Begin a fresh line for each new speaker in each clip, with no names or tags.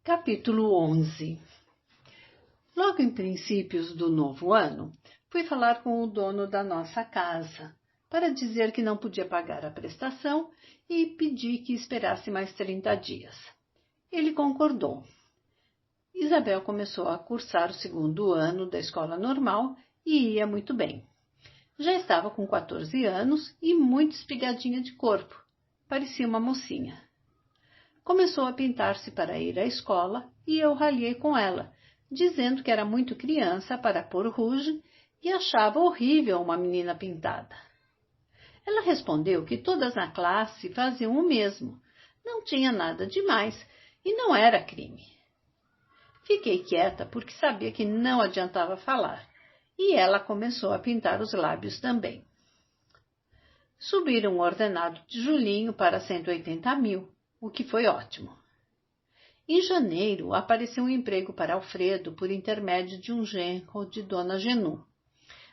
Capítulo 11. Logo em princípios do novo ano, fui falar com o dono da nossa casa, para dizer que não podia pagar a prestação e pedi que esperasse mais 30 dias. Ele concordou. Isabel começou a cursar o segundo ano da escola normal e ia muito bem. Já estava com 14 anos e muito espigadinha de corpo. Parecia uma mocinha. Começou a pintar-se para ir à escola e eu ralhei com ela, dizendo que era muito criança para pôr rouge e achava horrível uma menina pintada. Ela respondeu que todas na classe faziam o mesmo, não tinha nada demais e não era crime. Fiquei quieta porque sabia que não adiantava falar e ela começou a pintar os lábios também. Subiram o ordenado de Julinho para 180 mil. O que foi ótimo. Em janeiro, apareceu um emprego para Alfredo por intermédio de um genro de Dona Genu.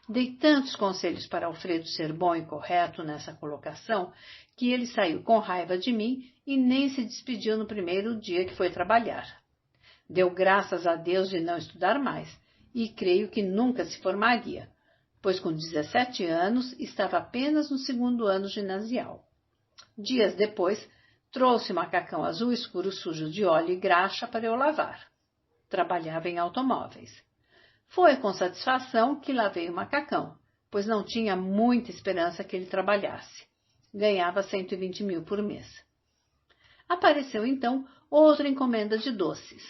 Dei tantos conselhos para Alfredo ser bom e correto nessa colocação que ele saiu com raiva de mim e nem se despediu no primeiro dia que foi trabalhar. Deu graças a Deus de não estudar mais e creio que nunca se formaria, pois com 17 anos estava apenas no segundo ano ginasial. Dias depois, trouxe macacão azul escuro sujo de óleo e graxa para eu lavar. Trabalhava em automóveis. Foi com satisfação que lavei o macacão, pois não tinha muita esperança que ele trabalhasse. Ganhava 120 mil por mês. Apareceu então outra encomenda de doces.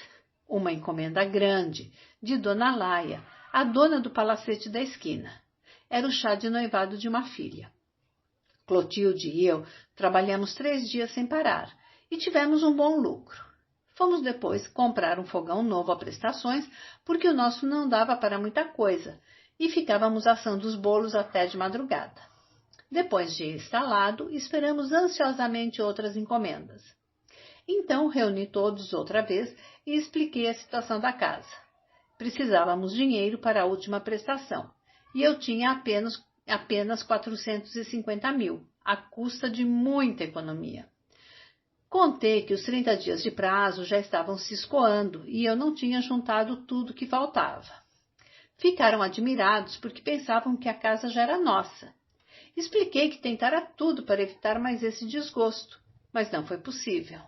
Uma encomenda grande, de Dona Laia, a dona do palacete da esquina. Era o chá de noivado de uma filha. Clotilde e eu trabalhamos 3 dias sem parar e tivemos um bom lucro. Fomos depois comprar um fogão novo a prestações, porque o nosso não dava para muita coisa, e ficávamos assando os bolos até de madrugada. Depois de instalado, esperamos ansiosamente outras encomendas. Então reuni todos outra vez e expliquei a situação da casa. Precisávamos dinheiro para a última prestação, e eu tinha apenas 450 mil, à custa de muita economia. Contei que os 30 dias de prazo já estavam se escoando e eu não tinha juntado tudo que faltava. Ficaram admirados porque pensavam que a casa já era nossa. Expliquei que tentara tudo para evitar mais esse desgosto, mas não foi possível.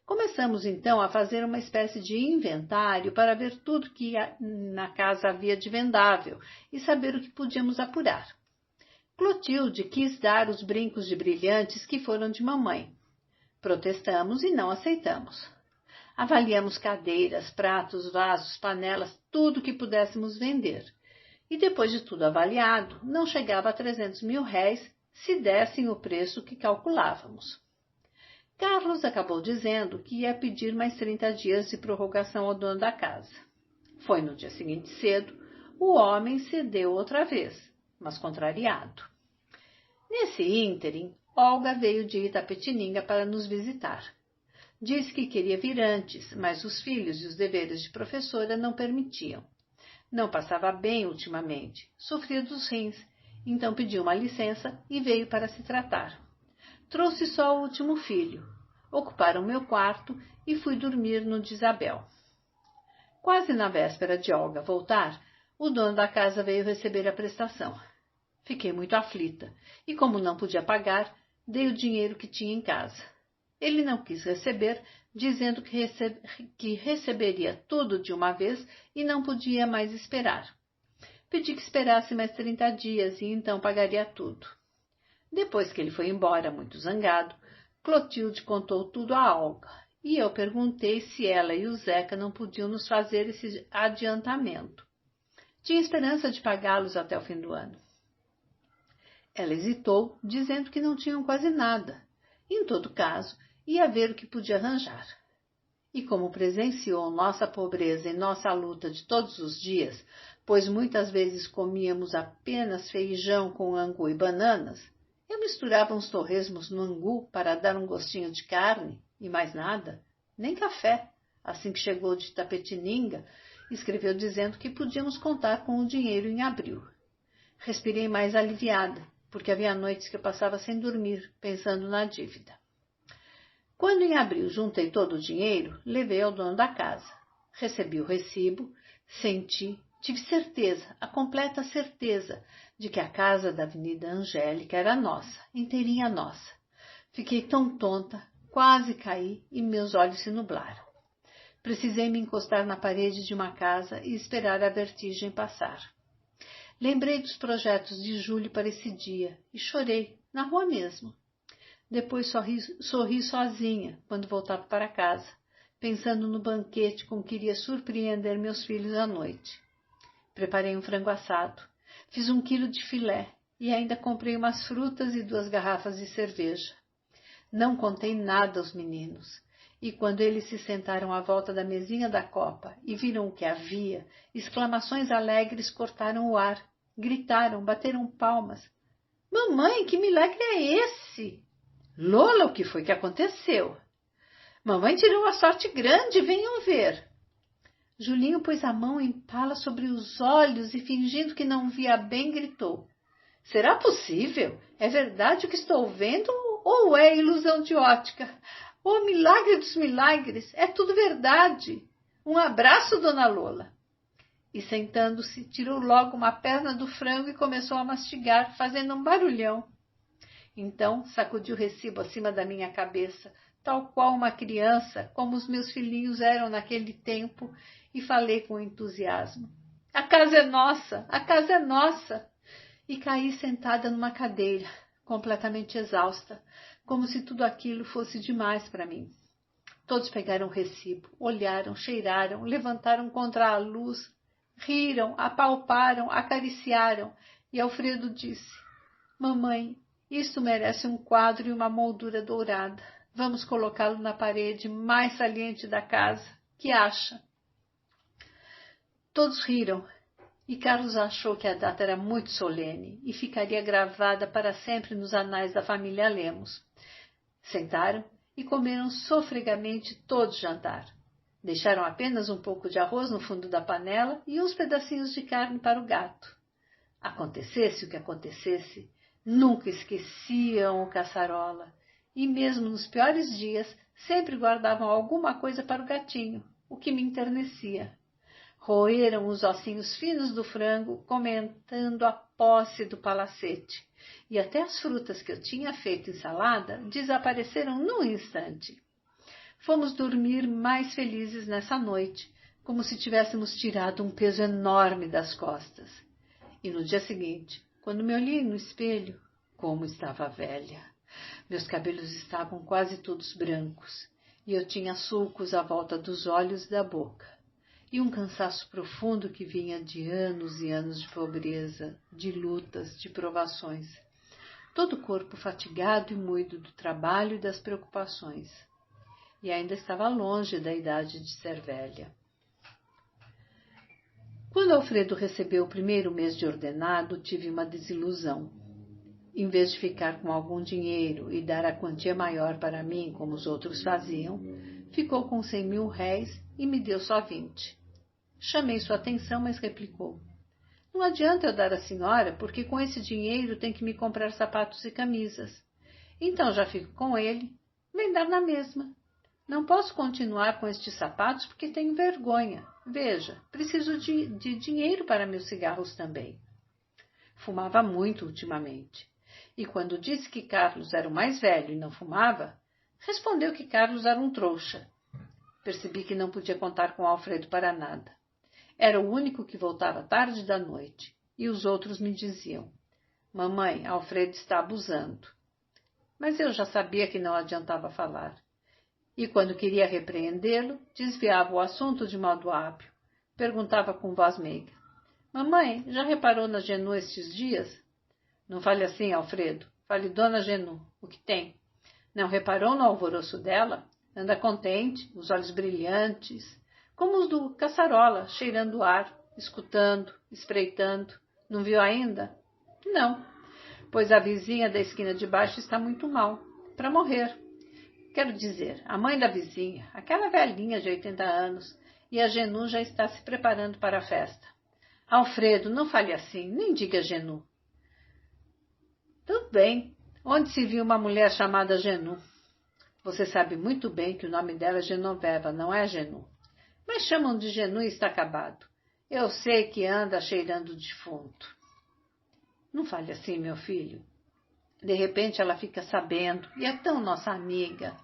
Começamos então a fazer uma espécie de inventário para ver tudo que na casa havia de vendável e saber o que podíamos apurar. Clotilde quis dar os brincos de brilhantes que foram de mamãe. Protestamos e não aceitamos. Avaliamos cadeiras, pratos, vasos, panelas, tudo que pudéssemos vender. E depois de tudo avaliado, não chegava a 300 mil réis se dessem o preço que calculávamos. Carlos acabou dizendo que ia pedir mais 30 dias de prorrogação ao dono da casa. Foi no dia seguinte cedo, o homem cedeu outra vez, mas contrariado. Nesse ínterim, Olga veio de Itapetininga para nos visitar. Disse que queria vir antes, mas os filhos e os deveres de professora não permitiam. Não passava bem ultimamente, sofria dos rins, então pediu uma licença e veio para se tratar. Trouxe só o último filho. Ocuparam meu quarto e fui dormir no de Isabel. Quase na véspera de Olga voltar, o dono da casa veio receber a prestação. Fiquei muito aflita e, como não podia pagar, dei o dinheiro que tinha em casa. Ele não quis receber, dizendo que receberia tudo de uma vez e não podia mais esperar. Pedi que esperasse mais 30 dias e então pagaria tudo. Depois que ele foi embora, muito zangado, Clotilde contou tudo a Olga e eu perguntei se ela e o Zeca não podiam nos fazer esse adiantamento. Tinha esperança de pagá-los até o fim do ano. Ela hesitou, dizendo que não tinham quase nada. Em todo caso, ia ver o que podia arranjar. E como presenciou nossa pobreza e nossa luta de todos os dias, pois muitas vezes comíamos apenas feijão com angu e bananas, eu misturava uns torresmos no angu para dar um gostinho de carne, e mais nada, nem café. Assim que chegou de Itapetininga, escreveu dizendo que podíamos contar com o dinheiro em abril. Respirei mais aliviada, porque havia noites que eu passava sem dormir, pensando na dívida. Quando em abril juntei todo o dinheiro, levei ao dono da casa. Recebi o recibo, tive certeza, a completa certeza, de que a casa da Avenida Angélica era nossa, inteirinha nossa. Fiquei tão tonta, quase caí e meus olhos se nublaram. Precisei me encostar na parede de uma casa e esperar a vertigem passar. Lembrei dos projetos de Júlio para esse dia e chorei, na rua mesmo. Depois sorri sozinha quando voltava para casa, pensando no banquete com que iria surpreender meus filhos à noite. Preparei um frango assado, fiz 1 quilo de filé e ainda comprei umas frutas e 2 garrafas de cerveja. Não contei nada aos meninos, e quando eles se sentaram à volta da mesinha da copa e viram o que havia, exclamações alegres cortaram o ar, gritaram, bateram palmas. — Mamãe, que milagre é esse? — Lola, o que foi que aconteceu? — Mamãe tirou uma sorte grande, venham ver. Julinho pôs a mão em pala sobre os olhos e, fingindo que não via bem, gritou. — Será possível? É verdade o que estou vendo ou é ilusão de ótica? Oh, milagre dos milagres! É tudo verdade! Um abraço, dona Lola! E, sentando-se, tirou logo uma perna do frango e começou a mastigar, fazendo um barulhão. Então, sacudiu o recibo acima da minha cabeça, tal qual uma criança, como os meus filhinhos eram naquele tempo, e falei com entusiasmo. — A casa é nossa! A casa é nossa! E caí sentada numa cadeira, completamente exausta, como se tudo aquilo fosse demais para mim. Todos pegaram o recibo, olharam, cheiraram, levantaram contra a luz, riram, apalparam, acariciaram, e Alfredo disse: — Mamãe, isto merece um quadro e uma moldura dourada. Vamos colocá-lo na parede mais saliente da casa. Que acha? Todos riram, e Carlos achou que a data era muito solene e ficaria gravada para sempre nos anais da família Lemos. Sentaram e comeram sofregamente todo o jantar. Deixaram apenas um pouco de arroz no fundo da panela e uns pedacinhos de carne para o gato. Acontecesse o que acontecesse, nunca esqueciam o caçarola, e mesmo nos piores dias sempre guardavam alguma coisa para o gatinho, o que me enternecia. Roeram os ossinhos finos do frango, comentando a posse do palacete, e até as frutas que eu tinha feito em salada desapareceram num instante. Fomos dormir mais felizes nessa noite, como se tivéssemos tirado um peso enorme das costas. E no dia seguinte, quando me olhei no espelho, como estava velha! Meus cabelos estavam quase todos brancos, e eu tinha sulcos à volta dos olhos e da boca. E um cansaço profundo que vinha de anos e anos de pobreza, de lutas, de provações. Todo o corpo fatigado e moído do trabalho e das preocupações. E ainda estava longe da idade de ser velha. Quando Alfredo recebeu o primeiro mês de ordenado, tive uma desilusão. Em vez de ficar com algum dinheiro e dar a quantia maior para mim, como os outros faziam, ficou com 100.000 réis e me deu só 20. Chamei sua atenção, mas replicou: — Não adianta eu dar à senhora, porque com esse dinheiro tem que me comprar sapatos e camisas. Então já fico com ele, vem dar na mesma. Não posso continuar com estes sapatos porque tenho vergonha. Veja, preciso de dinheiro para meus cigarros também. Fumava muito ultimamente. E quando disse que Carlos era o mais velho e não fumava, respondeu que Carlos era um trouxa. Percebi que não podia contar com Alfredo para nada. Era o único que voltava tarde da noite, e os outros me diziam: — Mamãe, Alfredo está abusando. Mas eu já sabia que não adiantava falar. E quando queria repreendê-lo, desviava o assunto de modo hábil. Perguntava com voz meiga: — Mamãe, já reparou na Genu estes dias? — Não fale assim, Alfredo. Fale dona Genu. O que tem? Não reparou no alvoroço dela? Anda contente, os olhos brilhantes, como os do caçarola, cheirando o ar, escutando, espreitando. Não viu ainda? Não, pois a vizinha da esquina de baixo está muito mal, para morrer. Quero dizer, a mãe da vizinha, aquela velhinha de 80 anos, e a Genu já está se preparando para a festa. Alfredo, não fale assim, nem diga Genu. Tudo bem, onde se viu uma mulher chamada Genu? Você sabe muito bem que o nome dela é Genoveva, não é Genu. Mas chamam de Genu e está acabado. Eu sei que anda cheirando defunto. Não fale assim, meu filho. De repente ela fica sabendo e é tão nossa amiga.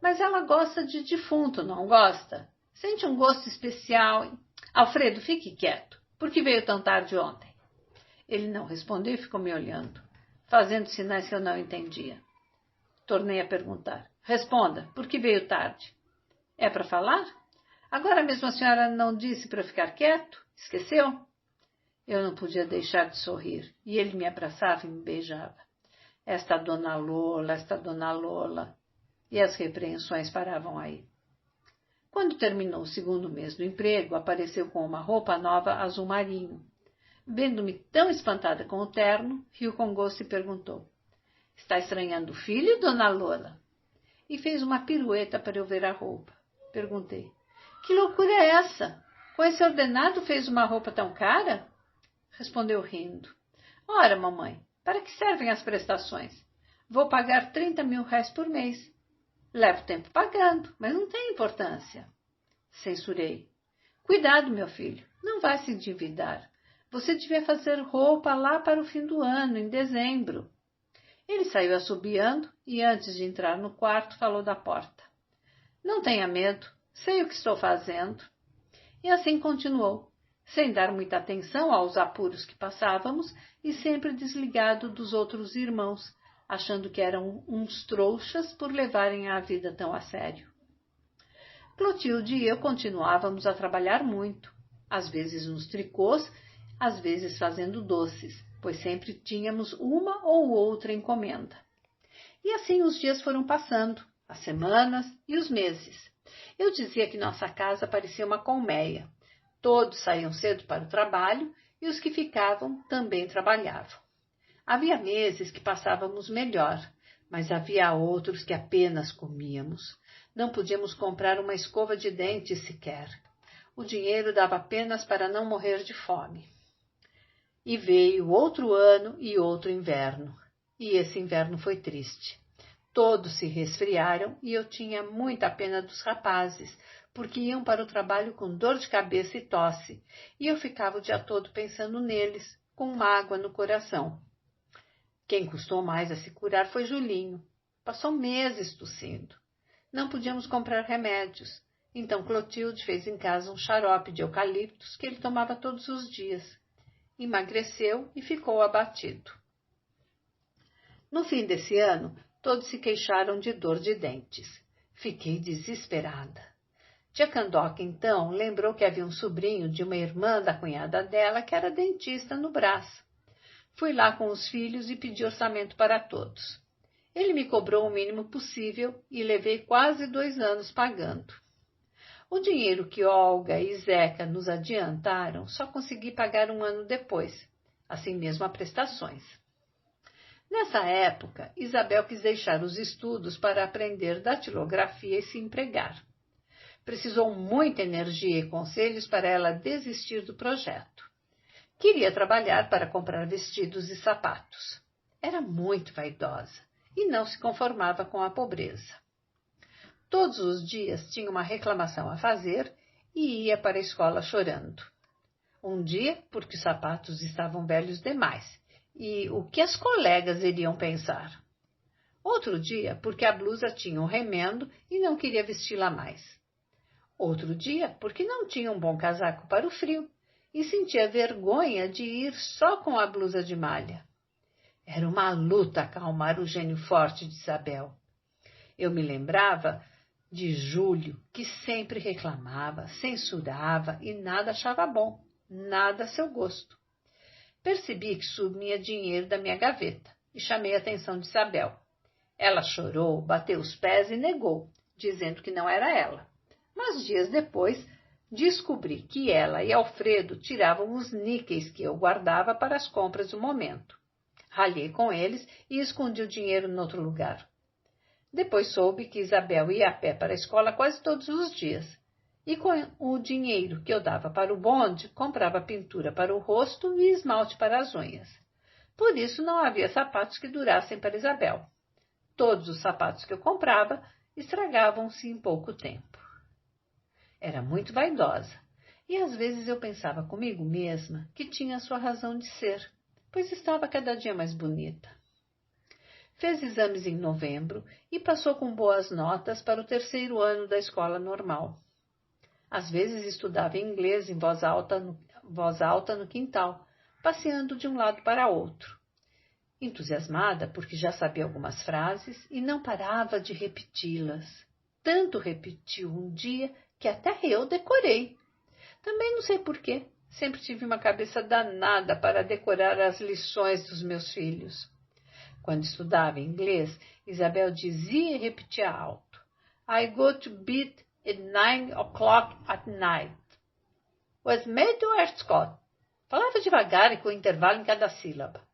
Mas ela gosta de defunto, não gosta? Sente um gosto especial. Alfredo, fique quieto. Por que veio tão tarde ontem? Ele não respondeu e ficou me olhando, fazendo sinais que eu não entendia. Tornei a perguntar. Responda, por que veio tarde? É para falar? Agora mesmo a senhora não disse para ficar quieto? Esqueceu? Eu não podia deixar de sorrir, e ele me abraçava e me beijava. Esta dona Lola, esta dona Lola. E as repreensões paravam aí. Quando terminou o segundo mês do emprego, apareceu com uma roupa nova azul marinho. Vendo-me tão espantada com o terno, riu com gosto e perguntou. Está estranhando o filho, dona Lola? E fez uma pirueta para eu ver a roupa. Perguntei. Que loucura é essa? Com esse ordenado fez uma roupa tão cara? Respondeu rindo. Ora, mamãe, para que servem as prestações? Vou pagar 30.000 réis por mês. Levo tempo pagando, mas não tem importância. Censurei. Cuidado, meu filho, não vá se endividar. Você devia fazer roupa lá para o fim do ano, em dezembro. Ele saiu assobiando e, antes de entrar no quarto, falou da porta. Não tenha medo, sei o que estou fazendo. E assim continuou, sem dar muita atenção aos apuros que passávamos e sempre desligado dos outros irmãos, achando que eram uns trouxas por levarem a vida tão a sério. Clotilde e eu continuávamos a trabalhar muito, às vezes nos tricôs, às vezes fazendo doces, pois sempre tínhamos uma ou outra encomenda. E assim os dias foram passando, as semanas e os meses. Eu dizia que nossa casa parecia uma colmeia. Todos saíam cedo para o trabalho e os que ficavam também trabalhavam. Havia meses que passávamos melhor, mas havia outros que apenas comíamos. Não podíamos comprar uma escova de dentes sequer. O dinheiro dava apenas para não morrer de fome. E veio outro ano e outro inverno. E esse inverno foi triste. Todos se resfriaram e eu tinha muita pena dos rapazes, porque iam para o trabalho com dor de cabeça e tosse, e eu ficava o dia todo pensando neles, com mágoa no coração. Quem custou mais a se curar foi Julinho. Passou meses tossindo. Não podíamos comprar remédios, então Clotilde fez em casa um xarope de eucaliptos que ele tomava todos os dias. Emagreceu e ficou abatido. No fim desse ano, todos se queixaram de dor de dentes. Fiquei desesperada. Tia Candoca, então, lembrou que havia um sobrinho de uma irmã da cunhada dela que era dentista no Brás. Fui lá com os filhos e pedi orçamento para todos. Ele me cobrou o mínimo possível e levei quase 2 anos pagando. O dinheiro que Olga e Zeca nos adiantaram só consegui pagar 1 ano depois, assim mesmo a prestações. Nessa época, Isabel quis deixar os estudos para aprender datilografia e se empregar. Precisou muita energia e conselhos para ela desistir do projeto. Queria trabalhar para comprar vestidos e sapatos. Era muito vaidosa e não se conformava com a pobreza. Todos os dias tinha uma reclamação a fazer e ia para a escola chorando. Um dia, porque os sapatos estavam velhos demais e o que as colegas iriam pensar. Outro dia, porque a blusa tinha um remendo e não queria vesti-la mais. Outro dia, porque não tinha um bom casaco para o frio e sentia vergonha de ir só com a blusa de malha. Era uma luta acalmar o gênio forte de Isabel. Eu me lembrava de Júlio, que sempre reclamava, censurava e nada achava bom, nada a seu gosto. Percebi que sumia dinheiro da minha gaveta e chamei a atenção de Isabel. Ela chorou, bateu os pés e negou, dizendo que não era ela. Mas dias depois, descobri que ela e Alfredo tiravam os níqueis que eu guardava para as compras do momento. Ralhei com eles e escondi o dinheiro em outro lugar. Depois soube que Isabel ia a pé para a escola quase todos os dias. E com o dinheiro que eu dava para o bonde, comprava pintura para o rosto e esmalte para as unhas. Por isso não havia sapatos que durassem para Isabel. todos os sapatos que eu comprava estragavam-se em pouco tempo. Era muito vaidosa, e às vezes eu pensava comigo mesma que tinha sua razão de ser, pois estava cada dia mais bonita. Fez exames em novembro e passou com boas notas para o 3º ano da escola normal. Às vezes estudava inglês em voz alta no quintal, passeando de um lado para outro. Entusiasmada porque já sabia algumas frases e não parava de repeti-las. Tanto repetiu um dia que até eu decorei. Também não sei porquê, sempre tive uma cabeça danada para decorar as lições dos meus filhos. Quando estudava inglês, Isabel dizia e repetia alto: I go to bed at 9 o'clock at night. Was made to Scott. Falava devagar e com intervalo em cada sílaba.